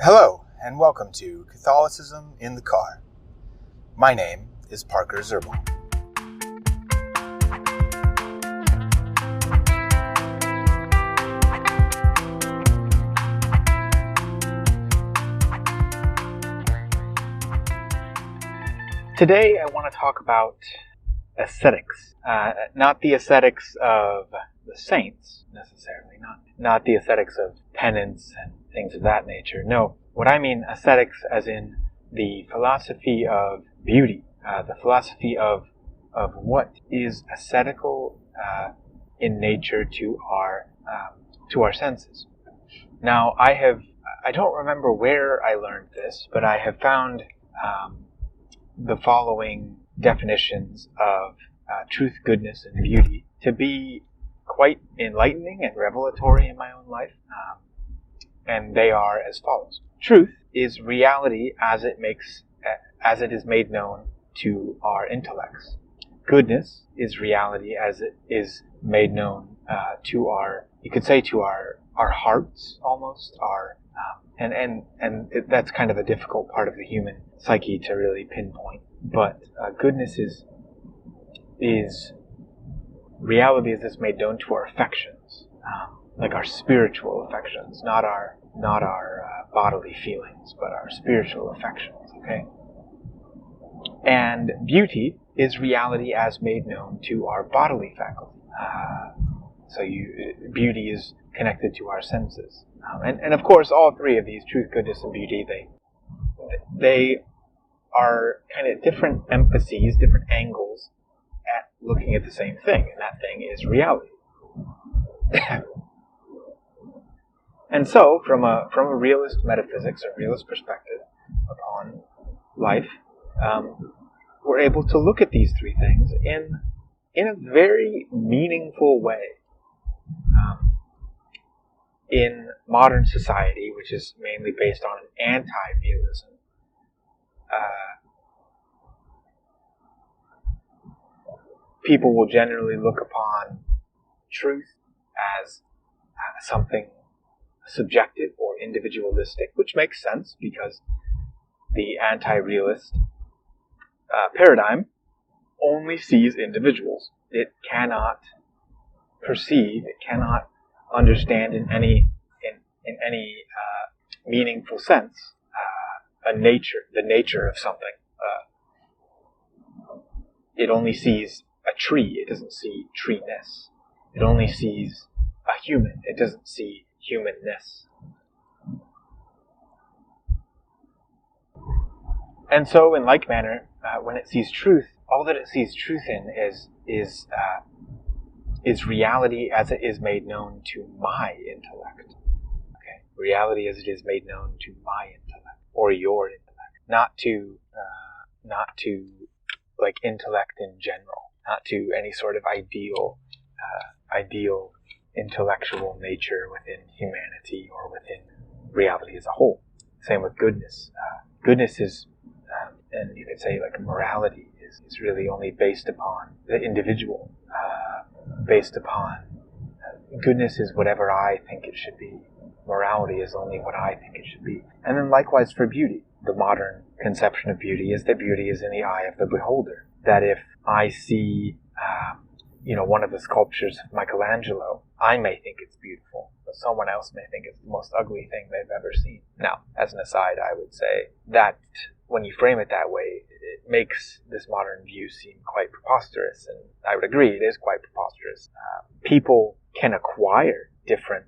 Hello, and welcome to Catholicism in the Car. My name is Parker Zerbal. Today I want to talk about ascetics. Not the ascetics of the saints, necessarily. Not the ascetics of penance and things of that nature. No, what I mean ascetics as in the philosophy of beauty, the philosophy of what is ascetical in nature to our senses. Now, I don't remember where I learned this, but I have found the following definitions of truth, goodness, and beauty to be quite enlightening and revelatory in my own life. And they are as follows. Truth is reality as it is made known to our intellects. Goodness is reality as it is made known to our hearts, almost, and that's kind of a difficult part of the human psyche to really pinpoint. But goodness is reality as it's made known to our affections, like our spiritual affections, not our bodily feelings, but our spiritual affections. Okay. And beauty is reality as made known to our bodily faculty. Beauty is connected to our senses. And of course, all three of these, truth, goodness, and beauty, they are kind of different emphases, different angles at looking at the same thing, and that thing is reality. And so, from a realist metaphysics, a realist perspective upon life, we're able to look at these three things in a very meaningful way. In modern society, which is mainly based on an anti-realism, people will generally look upon truth as something subjective or individualistic, which makes sense because the anti-realist paradigm only sees individuals. It cannot perceive, it cannot understand in any meaningful sense the nature of something. It only sees a tree, it doesn't see treeness. It only sees a human, it doesn't see humanness. And so, in like manner, when it sees truth, all that it sees truth in is reality as it is made known to my intellect. Okay, reality as it is made known to my intellect or your intellect, not to like intellect in general, not to any sort of ideal intellectual nature within humanity or within reality as a whole. Same with goodness. Goodness is, and you could say like morality is really only based upon the individual. Based upon goodness is whatever I think it should be. Morality is only what I think it should be. And then likewise for beauty. The modern conception of beauty is that beauty is in the eye of the beholder. That if I see, one of the sculptures of Michelangelo, I may think it's beautiful, but someone else may think it's the most ugly thing they've ever seen. Now, as an aside, I would say that when you frame it that way, it makes this modern view seem quite preposterous, and I would agree it is quite preposterous. People can acquire different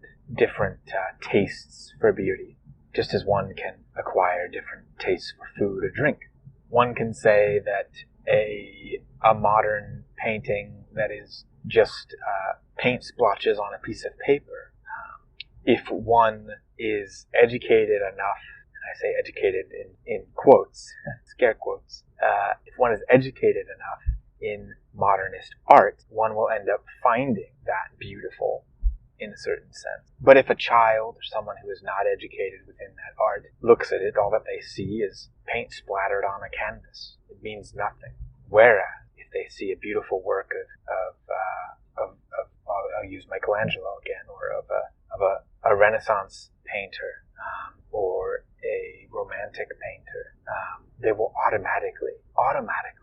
tastes for beauty, just as one can acquire different tastes for food or drink. One can say that a modern painting that is just paint splotches on a piece of paper, if one is educated enough, and I say educated in quotes, scare quotes, if one is educated enough in modernist art, one will end up finding that beautiful in a certain sense. But if a child or someone who is not educated within that art looks at it, all that they see is paint splattered on a canvas. It means nothing. Whereas if they see a beautiful work of I'll use Michelangelo again, or of a Renaissance painter, or romantic painter, they will automatically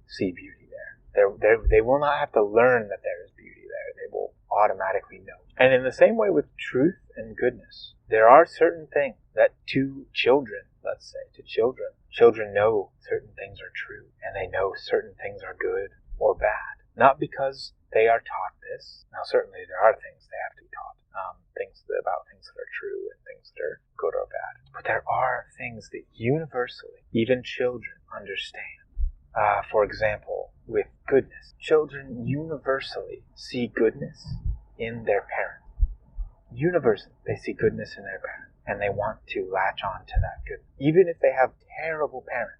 see beauty there. They will not have to learn that there is beauty there. They will automatically know. And in the same way with truth and goodness, there are certain things that to children, let's say, children know certain things are true, and they know certain things are good or bad. Not because they are taught this. Now, certainly there are things they have to be taught, things that are true and things that are good or bad. But there are things that universally, even children understand. For example, with goodness, children universally see goodness in their parents. Universally, they see goodness in their parents, and they want to latch on to that goodness. Even if they have terrible parents,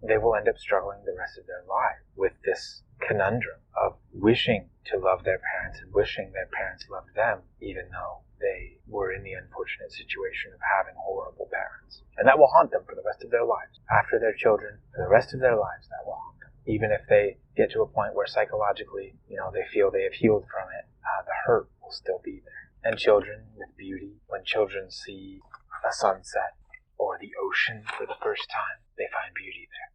they will end up struggling the rest of their life with this conundrum of wishing to love their parents and wishing their parents loved them, even though they were in the unfortunate situation of having horrible parents. And that will haunt them for the rest of their lives. After their children, for the rest of their lives, that will haunt them. Even if they get to a point where psychologically, they feel they have healed from it, the hurt will still be there. And children with beauty, when children see a sunset or the ocean for the first time, they find beauty there.